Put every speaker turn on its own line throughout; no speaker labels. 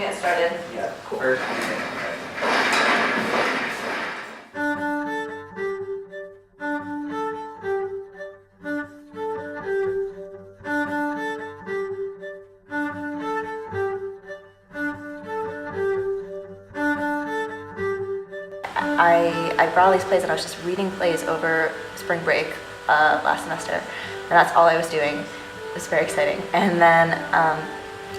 get started?
Yeah.
Cool.
First,
I brought all these plays and I was just reading plays over spring break last semester, and that's all I was doing. It was very exciting. And then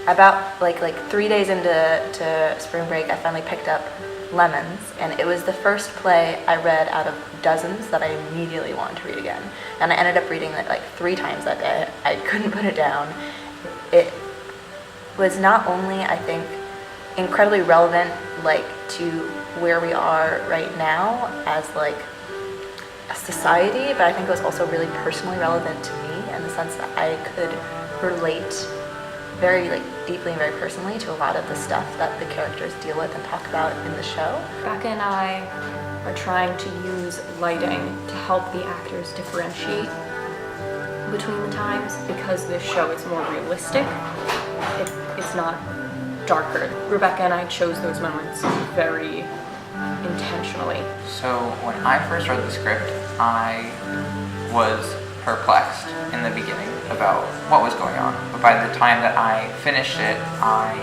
about like 3 days into spring break, I finally picked up Lemons, and it was the first play I read out of dozens that I immediately wanted to read again. And I ended up reading it like 3 times that day. I couldn't put it down. It was not only, I think, incredibly relevant like to where we are right now as like a society, but I think it was also really personally relevant to me in the sense that I could relate very like deeply and very personally to a lot of the stuff that the characters deal with and talk about in the show.
Becca and I are trying to use lighting to help the actors differentiate between the times because this show is more realistic. It's not darker. Rebecca and I chose those moments very intentionally.
so when I first read the script, I was perplexed in the beginning about what was going on. But by the time that I finished it, I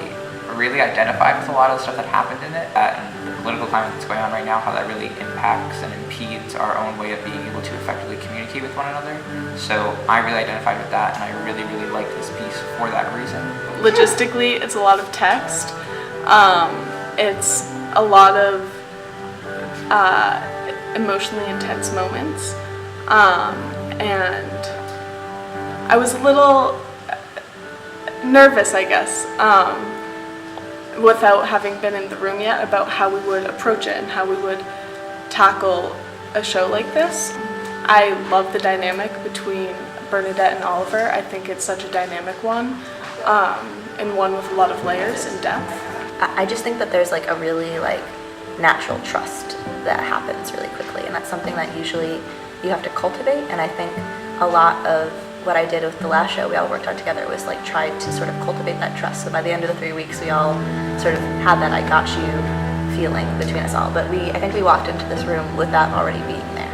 really identified with a lot of the stuff that happened in it, and the political climate that's going on right now, how that really impacts and impedes our own way of being able to effectively communicate with one another. So I really identified with that, and I really, really liked this piece for that reason.
Logistically, it's a lot of text. It's a lot of emotionally intense moments. And I was a little nervous, I guess, without having been in the room yet, about how we would approach it and how we would tackle a show like this. I love the dynamic between Bernadette and Oliver. I think it's such a dynamic one, and one with a lot of layers and depth.
I just think that there's like a really like natural trust that happens really quickly, and that's something that usually you have to cultivate. And I think a lot of what I did with the last show we all worked on together was like try to sort of cultivate that trust. So by the end of the 3 weeks, we all sort of had that I got you feeling between us all. But I think we walked into this room with that already being there.